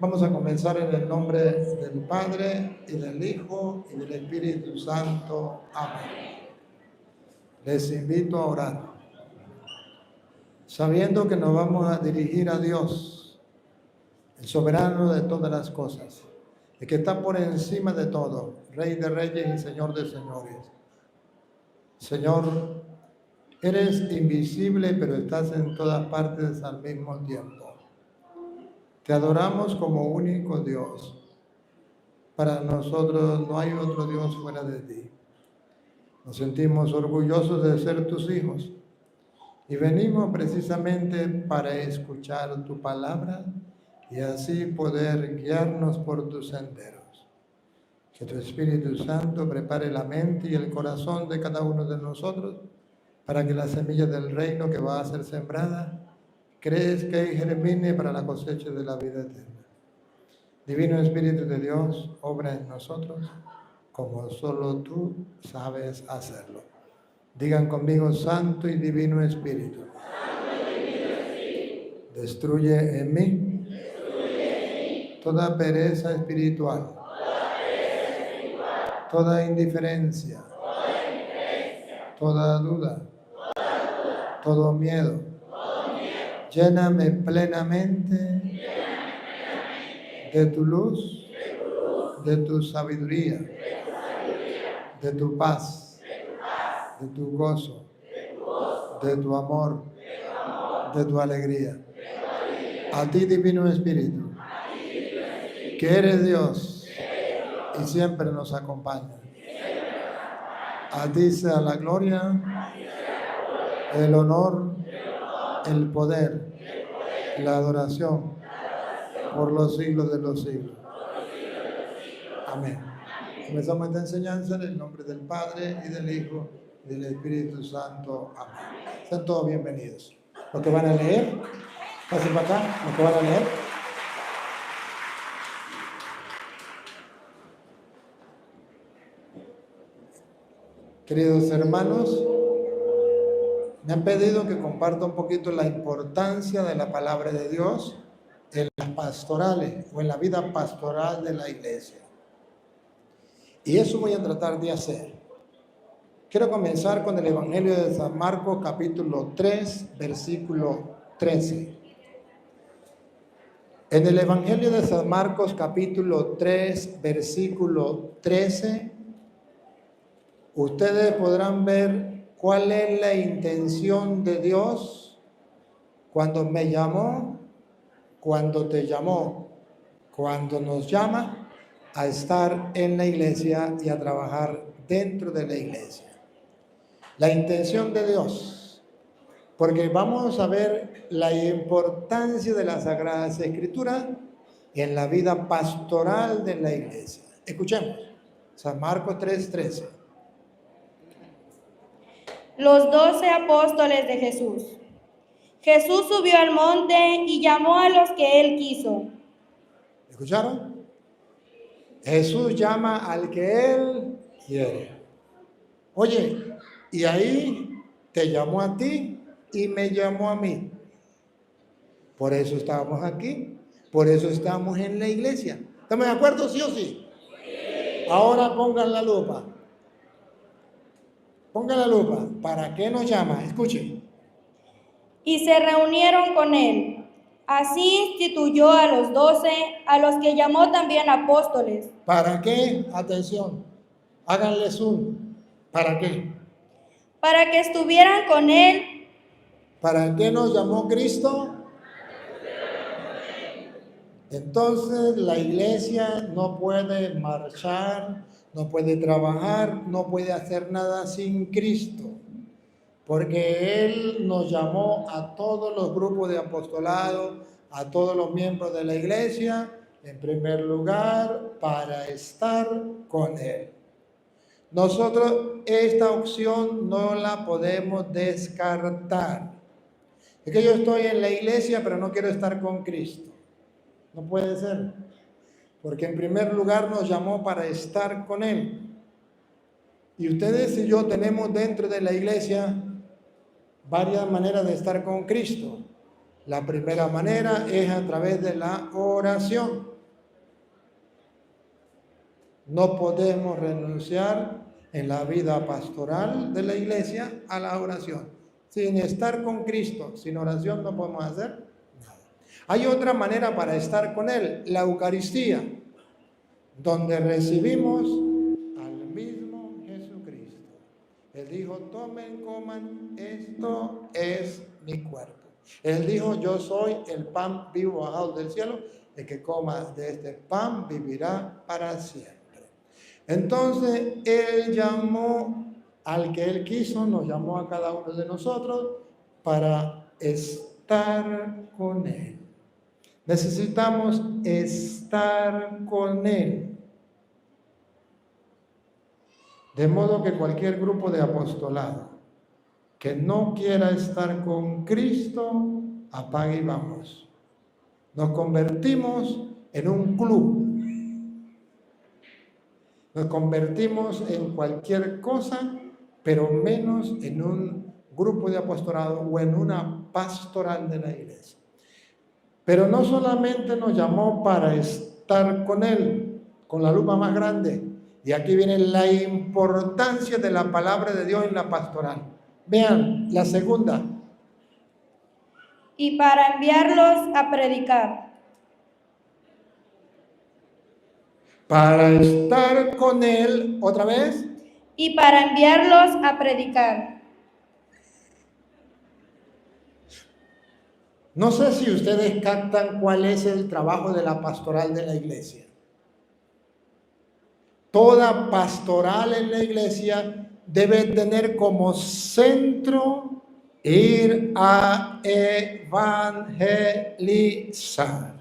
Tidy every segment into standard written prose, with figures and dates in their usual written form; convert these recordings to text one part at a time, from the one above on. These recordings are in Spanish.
Vamos a comenzar en el nombre del Padre, y del Hijo, y del Espíritu Santo. Amén. Les invito a orar, sabiendo que nos vamos a dirigir a Dios, el soberano de todas las cosas, el que está por encima de todo, Rey de reyes y Señor de señores. Señor, eres invisible, pero estás en todas partes al mismo tiempo. Te adoramos como único Dios. Para nosotros no hay otro Dios fuera de ti. Nos sentimos orgullosos de ser tus hijos y venimos precisamente para escuchar tu palabra y así poder guiarnos por tus senderos. Que tu Espíritu Santo prepare la mente y el corazón de cada uno de nosotros para que la semilla del reino que va a ser sembrada crezca y germine para la cosecha de la vida eterna. Divino Espíritu de Dios, obra en nosotros como solo tú sabes hacerlo. Digan conmigo, Santo y Divino Espíritu. Destruye en mí toda pereza espiritual, toda indiferencia, toda duda, todo miedo. Lléname plenamente de tu luz, de tu sabiduría, de tu paz, de tu gozo, de tu amor, de tu alegría. A ti, Divino Espíritu, que eres Dios y siempre nos acompaña. A ti sea la gloria, el honor, el poder, la adoración por los siglos de los siglos. Amén. Comenzamos esta enseñanza en el nombre del Padre y del Hijo y del Espíritu Santo. Amén. Sean todos bienvenidos. Los que van a leer, pasen para acá, los que van a leer. Queridos hermanos, me han pedido que comparta un poquito la importancia de la palabra de Dios en las pastorales o en la vida pastoral de la iglesia. Y eso voy a tratar de hacer. Quiero comenzar con el Evangelio de San Marcos, capítulo 3, versículo 13. En el Evangelio de San Marcos, capítulo 3, versículo 13, ustedes podrán ver cuál es la intención de Dios cuando me llamó, cuando te llamó, cuando nos llama a estar en la iglesia y a trabajar dentro de la iglesia. La intención de Dios, porque vamos a ver la importancia de las Sagradas Escrituras en la vida pastoral de la iglesia. Escuchemos, San Marcos 3:13. Los 12 apóstoles de Jesús. Jesús subió al monte y llamó a los que él quiso. ¿Escucharon? Jesús llama al que él quiere. Oye, y ahí te llamó a ti y me llamó a mí. Por eso estábamos aquí, por eso estamos en la iglesia. ¿Estamos de acuerdo, sí o sí? Ahora pongan la lupa. Pongan la lupa. ¿Para qué nos llama? Escuchen. Y se reunieron con él. Así instituyó a los 12, a los que llamó también apóstoles. ¿Para qué? Atención. Háganle zoom. ¿Para qué? Para que estuvieran con él. ¿Para qué nos llamó Cristo? Entonces la iglesia no puede marchar, no puede trabajar, no puede hacer nada sin Cristo, porque Él nos llamó a todos los grupos de apostolado, a todos los miembros de la iglesia, en primer lugar, para estar con Él. Nosotros esta opción no la podemos descartar. Es que yo estoy en la iglesia, pero no quiero estar con Cristo. No puede ser, porque en primer lugar nos llamó para estar con Él. Y ustedes y yo tenemos dentro de la iglesia varias maneras de estar con Cristo. La primera manera es a través de la oración. No podemos renunciar en la vida pastoral de la iglesia a la oración. Sin estar con Cristo, sin oración no podemos hacer nada. Hay otra manera para estar con Él, la Eucaristía, donde recibimos al mismo Jesucristo. Él dijo, tomen, coman, esto es mi cuerpo. Él dijo, yo soy el pan vivo bajado del cielo, el que coma de este pan vivirá para siempre. Entonces, Él llamó al que Él quiso, nos llamó a cada uno de nosotros para estar con Él. Necesitamos estar con Él. De modo que cualquier grupo de apostolado que no quiera estar con Cristo, apague y vamos. Nos convertimos en un club. Nos convertimos en cualquier cosa, pero menos en un grupo de apostolado o en una pastoral de la iglesia. Pero no solamente nos llamó para estar con Él, con la lupa más grande. Y aquí viene la importancia de la palabra de Dios en la pastoral. Vean, la segunda. Y para enviarlos a predicar. Para estar con Él, otra vez. Y para enviarlos a predicar. No sé si ustedes captan cuál es el trabajo de la pastoral de la iglesia. Toda pastoral en la iglesia debe tener como centro ir a evangelizar.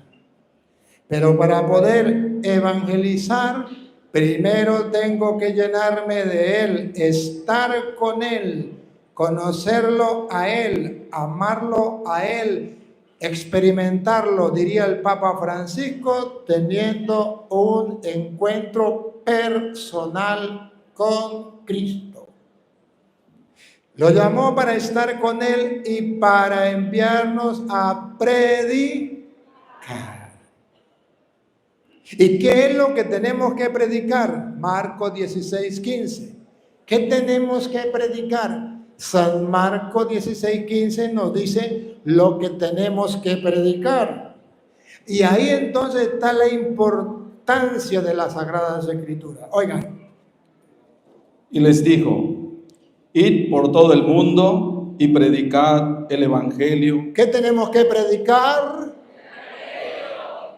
Pero para poder evangelizar, primero tengo que llenarme de Él, estar con Él, conocerlo a Él, amarlo a Él, experimentarlo, diría el Papa Francisco, teniendo un encuentro personal con Cristo. Lo llamó para estar con Él y para enviarnos a predicar. ¿Y qué es lo que tenemos que predicar? Marcos 16:15. ¿Qué tenemos que predicar? San Marcos 16:15 nos dice lo que tenemos que predicar. Y ahí entonces está la importancia de las Sagradas Escrituras. Oigan. Y les dijo, id por todo el mundo y predicad el Evangelio. ¿Qué tenemos que predicar?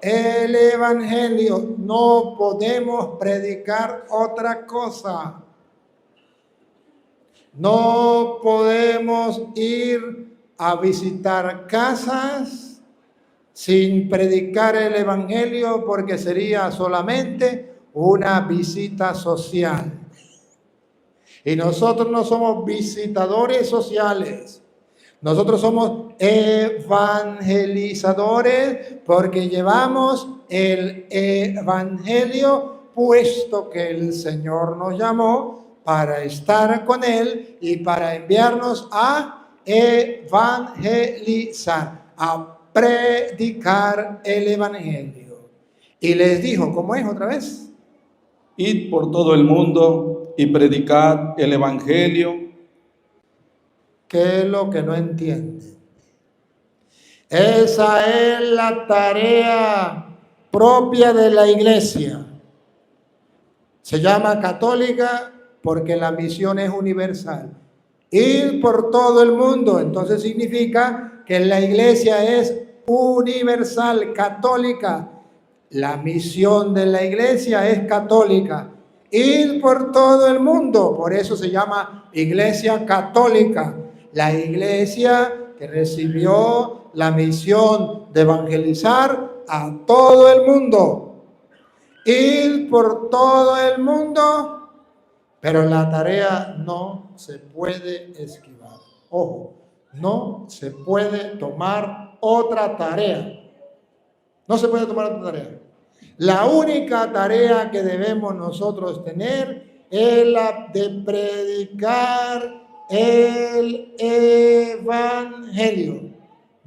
El Evangelio. No podemos predicar otra cosa. No podemos ir a visitar casas sin predicar el Evangelio, porque sería solamente una visita social. Y nosotros no somos visitadores sociales. Nosotros somos evangelizadores porque llevamos el Evangelio, puesto que el Señor nos llamó para estar con Él y para enviarnos a evangelizar, a predicar el Evangelio. Y les dijo, ¿cómo es otra vez? Id por todo el mundo y predicad el Evangelio. ¿Qué es lo que no entienden? Esa es la tarea propia de la iglesia. Se llama católica porque la misión es universal. Ir por todo el mundo, entonces significa que la iglesia es universal, católica. La misión de la iglesia es católica. Ir por todo el mundo, por eso se llama iglesia católica. La iglesia que recibió la misión de evangelizar a todo el mundo. Ir por todo el mundo, pero la tarea no se puede esquivar. Ojo, no se puede tomar otra tarea. No se puede tomar otra tarea. La única tarea que debemos nosotros tener es la de predicar el Evangelio.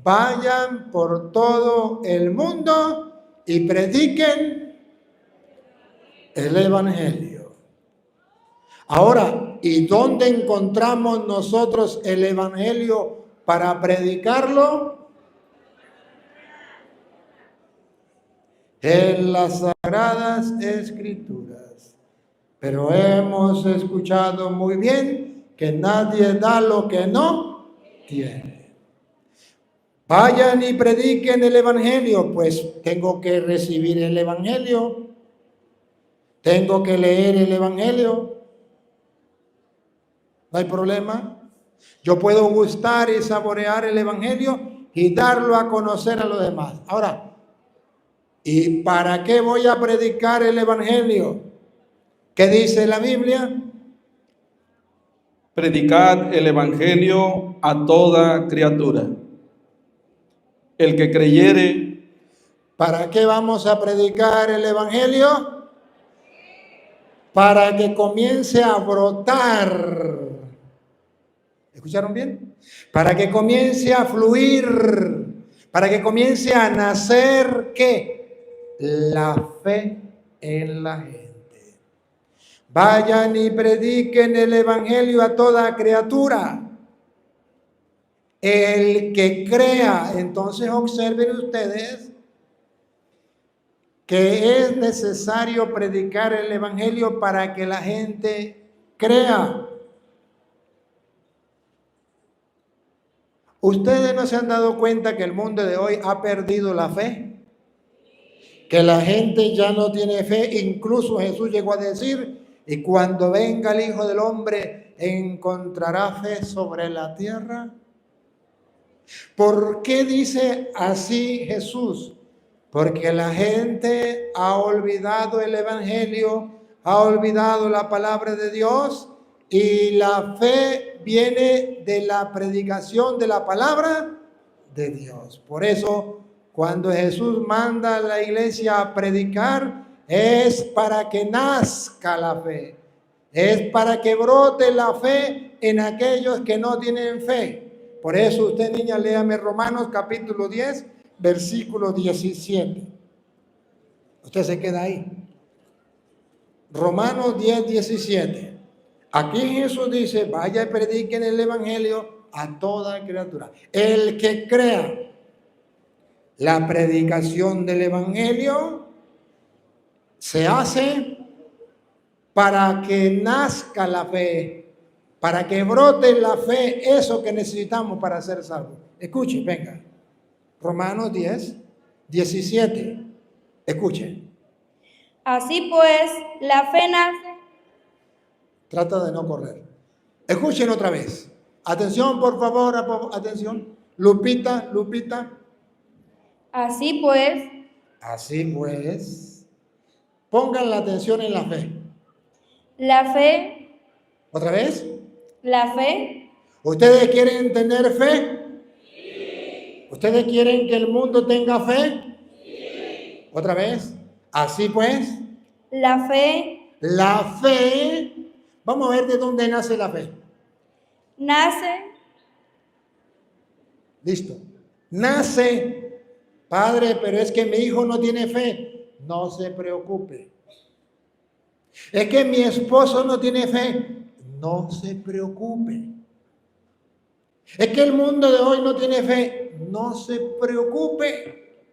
vayan por todo el mundo y prediquen el Evangelio. Ahora, ¿y dónde encontramos nosotros el Evangelio para predicarlo? En las Sagradas Escrituras. Pero hemos escuchado muy bien que nadie da lo que no tiene. Vayan y prediquen el Evangelio. Pues tengo que recibir el Evangelio. Tengo que leer el Evangelio. No hay problema. Yo puedo gustar y saborear el Evangelio y darlo a conocer a los demás. Ahora, ¿y para qué voy a predicar el Evangelio? ¿Qué dice la Biblia? Predicad el Evangelio a toda criatura. El que creyere. ¿Para qué vamos a predicar el Evangelio? Para que comience a brotar. ¿Escucharon bien? Para que comience a fluir. Para que comience a nacer, ¿qué? La fe en la gente. Vayan y prediquen el Evangelio a toda criatura. El que crea, entonces observen ustedes que es necesario predicar el Evangelio para que la gente crea. ¿Ustedes no se han dado cuenta que el mundo de hoy ha perdido la fe? Que la gente ya no tiene fe. Incluso Jesús llegó a decir: y cuando venga el Hijo del Hombre, ¿encontrará fe sobre la tierra? ¿Por qué dice así Jesús? Porque la gente ha olvidado el Evangelio, ha olvidado la palabra de Dios, y la fe viene de la predicación de la palabra de Dios. Por eso, cuando Jesús manda a la iglesia a predicar, es para que nazca la fe. Es para que brote la fe en aquellos que no tienen fe. Por eso usted, niña, léame Romanos capítulo 10, versículo 17. Usted se queda ahí. Romanos 10, 17. Aquí Jesús dice: vaya y prediquen el Evangelio a toda criatura. El que crea. La predicación del Evangelio se hace para que nazca la fe, para que brote la fe, eso que necesitamos para ser salvos. Escuche, venga. Romanos 10, 17. Escuche. Así pues, la fe nace. Trata de no correr. Escuchen otra vez. Atención, por favor, atención. Lupita, Lupita. Así pues, pongan la atención en la fe. la fe, ¿Otra vez? la fe, ¿Ustedes quieren tener fe? Sí. ¿Ustedes quieren que el mundo tenga fe? Sí. ¿Otra vez? Así pues, la fe vamos a ver de dónde nace la fe. nace, Listo. Nace. Padre, pero es que mi hijo no tiene fe. No se preocupe. Es que mi esposo no tiene fe. No se preocupe. Es que el mundo de hoy no tiene fe. No se preocupe.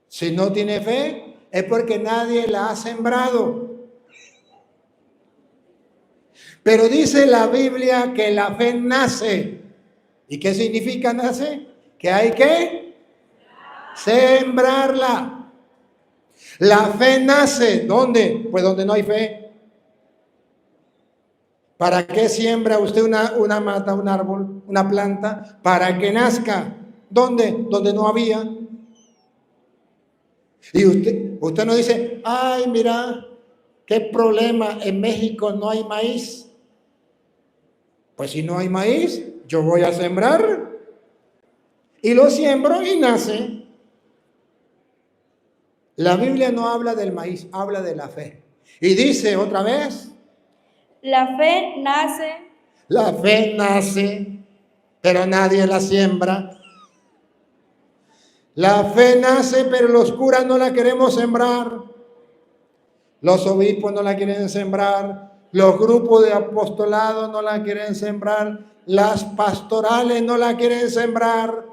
Si no tiene fe, es porque nadie la ha sembrado. Pero dice la Biblia que la fe nace. ¿Y qué significa nace? Que hay que sembrarla. La fe nace, ¿dónde? Pues donde no hay fe. ¿Para qué siembra usted una mata, un árbol, una planta? Para que nazca. ¿Dónde? Donde no había. Y usted no dice: ay, mira, qué problema, en México no hay maíz. Pues si no hay maíz, yo voy a sembrar. Y lo siembro y nace. La Biblia no habla del maíz, habla de la fe. Y dice otra vez: la fe nace, la fe nace, pero nadie la siembra. La fe nace, pero los curas no la queremos sembrar. Los obispos no la quieren sembrar. Los grupos de apostolado no la quieren sembrar. Las pastorales no la quieren sembrar.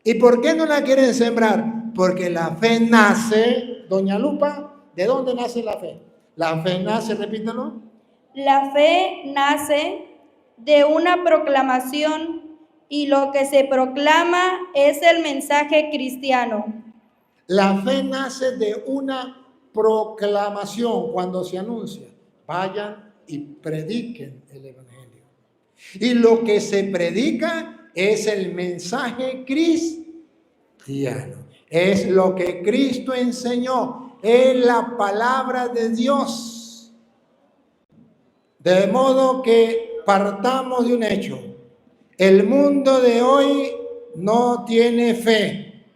¿Y por qué no la quieren sembrar? Porque la fe nace, doña Lupa, ¿de dónde nace la fe? La fe nace, repítalo. La fe nace de una proclamación y lo que se proclama es el mensaje cristiano. La fe nace de una proclamación cuando se anuncia. Vayan y prediquen el evangelio. Y lo que se predica es el mensaje cristiano. Es lo que Cristo enseñó. Es la palabra de Dios. De modo que partamos de un hecho. El mundo de hoy no tiene fe.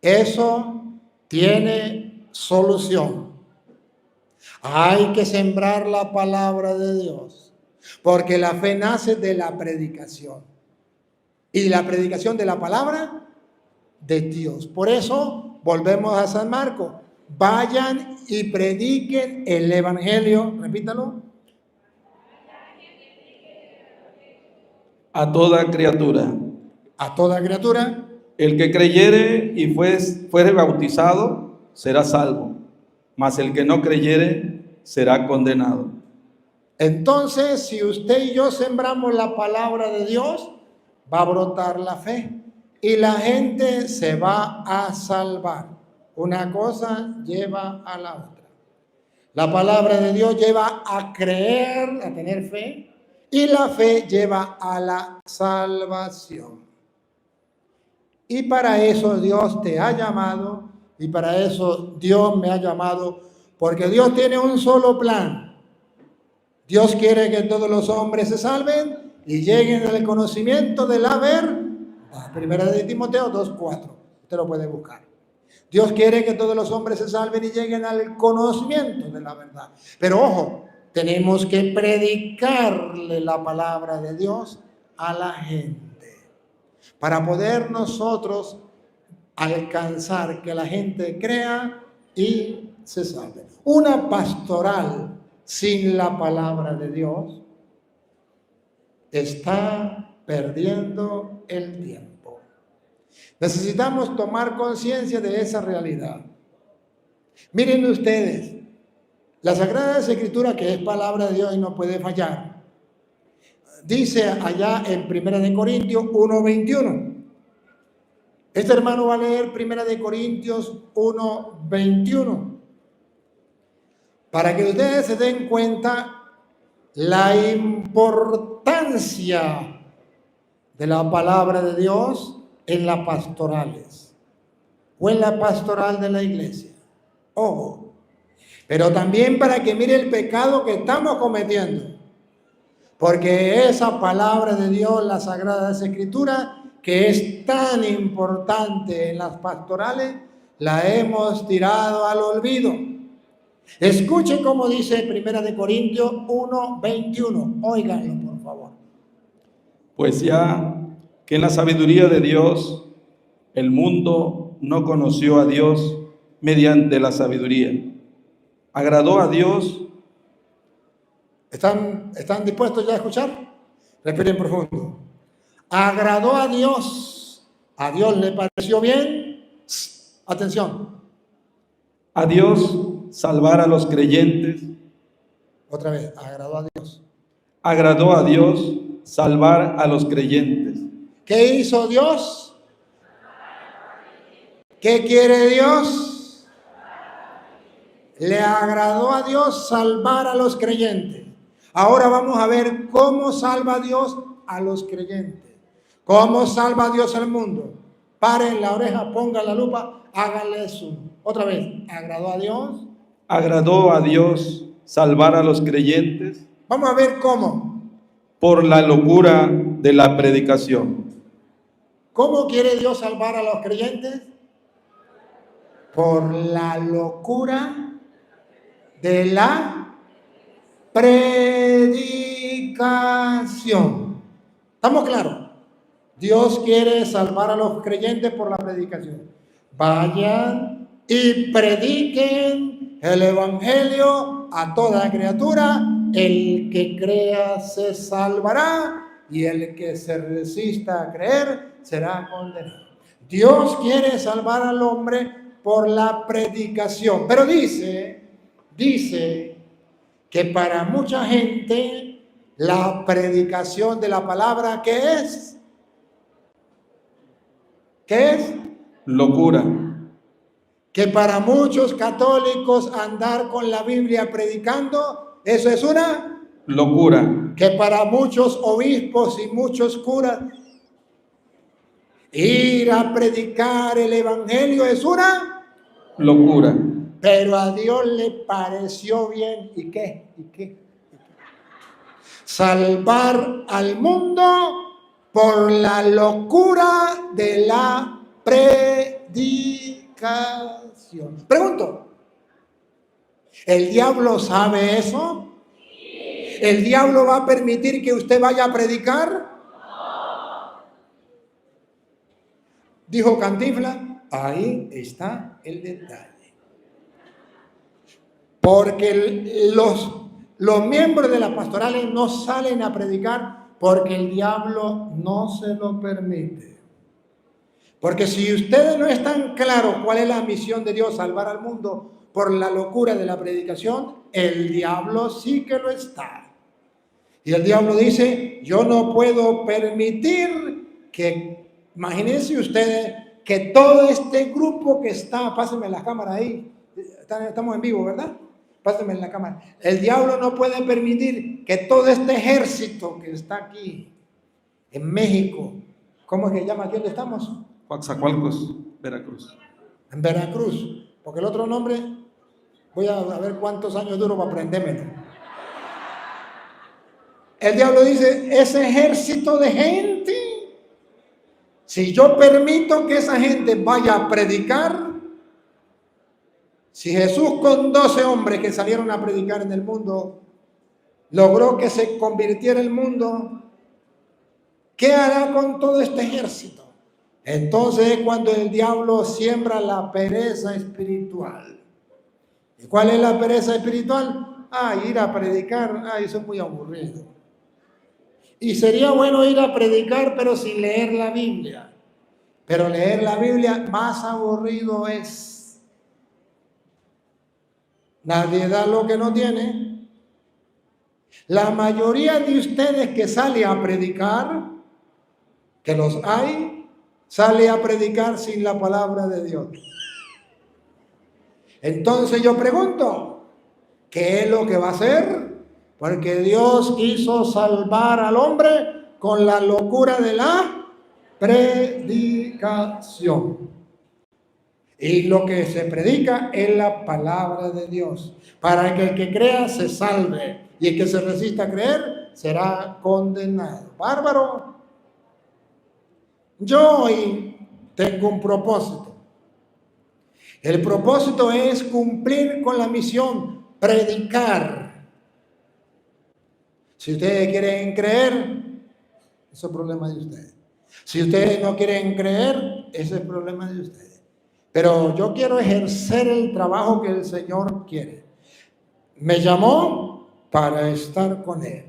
Eso tiene solución. Hay que sembrar la palabra de Dios, porque la fe nace de la predicación. Y la predicación de la palabra de Dios. Por eso volvemos a San Marcos. Vayan y prediquen el evangelio. Repítalo. A toda criatura. A toda criatura. El que creyere y fuere bautizado será salvo, mas el que no creyere será condenado. Entonces, si usted y yo sembramos la palabra de Dios, va a brotar la fe y la gente se va a salvar. Una cosa lleva a la otra. La palabra de Dios lleva a creer, a tener fe, y la fe lleva a la salvación. Y para eso Dios te ha llamado, y para eso Dios me ha llamado, porque Dios tiene un solo plan. Dios quiere que todos los hombres se salven y lleguen al conocimiento de la verdad. Primera de Timoteo 2:4. Usted lo puede buscar. Dios quiere que todos los hombres se salven y lleguen al conocimiento de la verdad. Pero ojo, tenemos que predicarle la palabra de Dios a la gente para poder nosotros alcanzar que la gente crea y se salve. Una pastoral sin la palabra de Dios está perdiendo el tiempo. Necesitamos tomar conciencia de esa realidad. Miren ustedes, la Sagrada Escritura, que es palabra de Dios y no puede fallar, dice allá en 1 Corintios 1:21. Este hermano va a leer 1 Corintios 1:21 para que ustedes se den cuenta la importancia de la palabra de Dios en las pastorales o en la pastoral de la iglesia. Ojo, pero también para que mire el pecado que estamos cometiendo, porque esa palabra de Dios, la Sagrada Escritura, que es tan importante en las pastorales, la hemos tirado al olvido. Escuche cómo dice 1 Corintios 1:21. Óiganlo, por favor. Pues ya que en la sabiduría de Dios el mundo no conoció a Dios mediante la sabiduría. Agradó a Dios. ¿Están dispuestos ya a escuchar? Respiren profundo. Agradó a Dios. ¿A Dios le pareció bien? Atención. A Dios salvar a los creyentes. Otra vez, agradó a Dios. Agradó a Dios salvar a los creyentes. ¿Qué hizo Dios? ¿Qué quiere Dios? Le agradó a Dios salvar a los creyentes. Ahora vamos a ver cómo salva Dios a los creyentes. ¿Cómo salva Dios al mundo? Paren la oreja, pongan la lupa, háganle zoom. Otra vez, agradó a Dios. Agradó a Dios salvar a los creyentes. Vamos a ver cómo. Por la locura de la predicación. ¿Cómo quiere Dios salvar a los creyentes? Por la locura de la predicación. ¿Estamos claros? Dios quiere salvar a los creyentes por la predicación. Vayan y prediquen el evangelio a toda criatura. El que crea se salvará y el que se resista a creer será condenado. Dios quiere salvar al hombre por la predicación, pero dice que para mucha gente la predicación de la palabra, ¿qué es? ¿Qué es? Locura. Que para muchos católicos andar con la Biblia predicando, eso es una Locura. que para muchos obispos y muchos curas ir a predicar el evangelio es una Locura. pero a Dios le pareció bien. ¿Y qué? Salvar al mundo por la locura de la predicación. Pregunto, ¿el diablo sabe eso? ¿El diablo va a permitir que usted vaya a predicar? Dijo Cantinflas, ahí está el detalle. Porque los miembros de las pastorales no salen a predicar porque el diablo no se lo permite. Porque si ustedes no están claros cuál es la misión de Dios, salvar al mundo por la locura de la predicación, el diablo sí que lo está. Y el diablo dice, yo no puedo permitir que, imagínense ustedes, que todo este grupo que está, pásenme la cámara ahí, estamos en vivo, ¿verdad? Pásenme la cámara. El diablo no puede permitir que todo este ejército que está aquí, en México, ¿cómo es que se llama? ¿Aquí dónde estamos? Coatzacoalcos, Veracruz. En Veracruz, porque el otro nombre, voy a ver cuántos años duro para aprendérmelo. El diablo dice, ese ejército de gente, si yo permito que esa gente vaya a predicar, si Jesús con 12 hombres que salieron a predicar en el mundo, logró que se convirtiera el mundo, ¿qué hará con todo este ejército? Entonces es cuando el diablo siembra la pereza espiritual. ¿Y cuál es la pereza espiritual? Ir a predicar, eso es muy aburrido. Y sería bueno ir a predicar, pero sin leer la Biblia. Pero leer la Biblia más aburrido es. Nadie da lo que no tiene. La mayoría de ustedes que sale a predicar, que los hay, sale a predicar sin la palabra de Dios. Entonces yo pregunto, ¿qué es lo que va a hacer? Porque Dios quiso salvar al hombre con la locura de la predicación. Y lo que se predica es la palabra de Dios, para que el que crea se salve y el que se resista a creer será condenado. Bárbaro. Yo hoy tengo un propósito. El propósito es cumplir con la misión, predicar. Si ustedes quieren creer, eso es problema de ustedes. Si ustedes no quieren creer, ese es el problema de ustedes. Pero yo quiero ejercer el trabajo que el Señor quiere. Me llamó para estar con Él.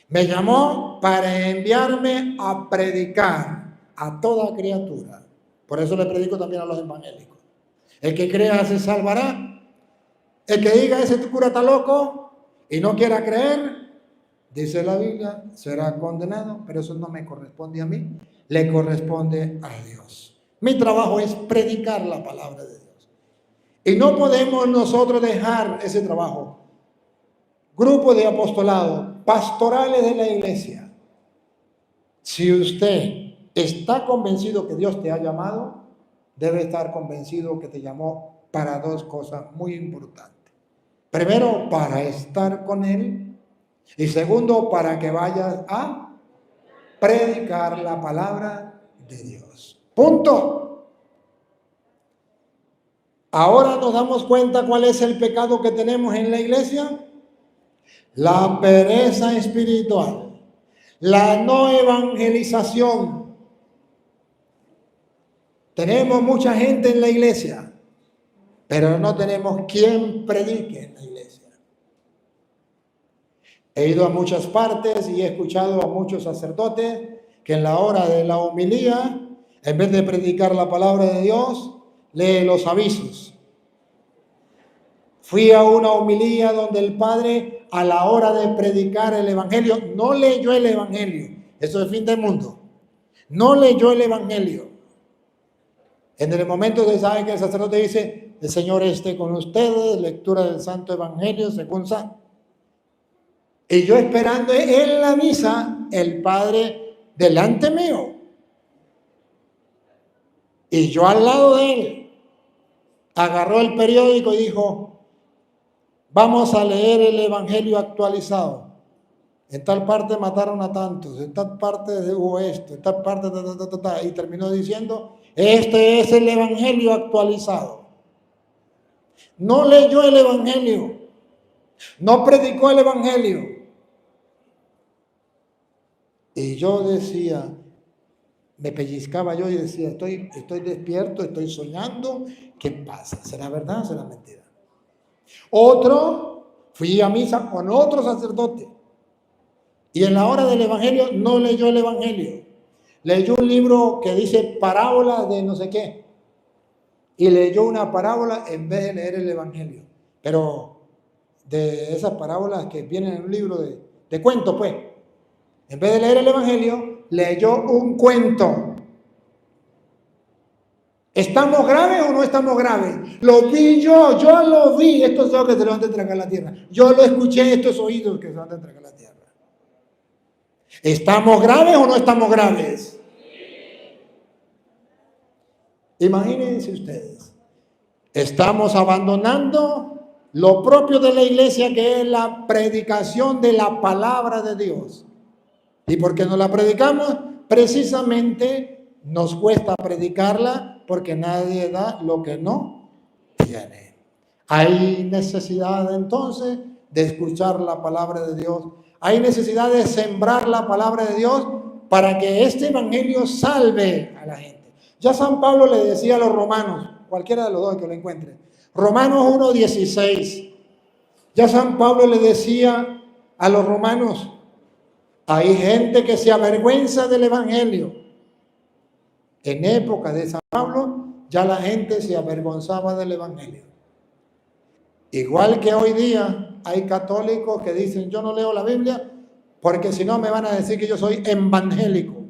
Me llamó para enviarme a predicar a toda criatura. Por eso le predico también a los evangélicos. El que crea se salvará. El que diga ese cura está loco y no quiera creer, dice la Biblia, será condenado. Pero eso no me corresponde a mí, le corresponde a Dios. Mi trabajo es predicar la palabra de Dios. Y no podemos nosotros dejar ese trabajo. Grupo de apostolado, pastorales de la iglesia. Si usted está convencido que Dios te ha llamado, debe estar convencido que te llamó para dos cosas muy importantes. Primero, para estar con Él. Y segundo, para que vayas a predicar la palabra de Dios. Punto. Ahora nos damos cuenta cuál es el pecado que tenemos en la iglesia. La pereza espiritual. La no evangelización. Tenemos mucha gente en la iglesia, pero no tenemos quien predique en la iglesia. He ido a muchas partes y he escuchado a muchos sacerdotes que en la hora de la homilía, en vez de predicar la palabra de Dios, lee los avisos. Fui a una homilía donde el padre, a la hora de predicar el evangelio, no leyó el evangelio. Eso es el fin del mundo. No leyó el evangelio. En el momento de saber que el sacerdote dice, el Señor esté con ustedes, lectura del Santo Evangelio según San. Y yo esperando en la misa, el padre delante mío. Y yo al lado de él. Agarró el periódico y dijo, vamos a leer el Evangelio actualizado. En tal parte mataron a tantos, en tal parte hubo esto, en tal parte, y terminó diciendo, este es el Evangelio actualizado. No leyó el Evangelio, no predicó el Evangelio. Y yo decía, me pellizcaba yo y decía, estoy despierto, estoy soñando, ¿qué pasa? ¿Será verdad o será mentira? Otro, fui a misa con otro sacerdote y en la hora del Evangelio no leyó el Evangelio. Leyó un libro que dice parábolas de no sé qué y leyó una parábola en vez de leer el Evangelio. Pero de esas parábolas que vienen en un libro de cuentos, pues. En vez de leer el Evangelio, leyó un cuento. ¿Estamos graves o no estamos graves? Lo vi yo lo vi. Estos ojos que se levantan a tragar la tierra. Yo lo escuché, estos oídos que se levantan a tragar la tierra. ¿Estamos graves o no estamos graves? Imagínense ustedes. Estamos abandonando lo propio de la iglesia, que es la predicación de la palabra de Dios. ¿Y por qué no la predicamos? Precisamente nos cuesta predicarla porque nadie da lo que no tiene. Hay necesidad entonces de escuchar la palabra de Dios. Hay necesidad de sembrar la palabra de Dios para que este evangelio salve a la gente. Ya San Pablo le decía a los romanos, cualquiera de los dos que lo encuentre, Romanos 1:16. Ya San Pablo le decía a los romanos, hay gente que se avergüenza del evangelio. En época de San Pablo, ya la gente se avergonzaba del evangelio. Igual que hoy día hay católicos que dicen, yo no leo la Biblia porque si no me van a decir que yo soy evangélico.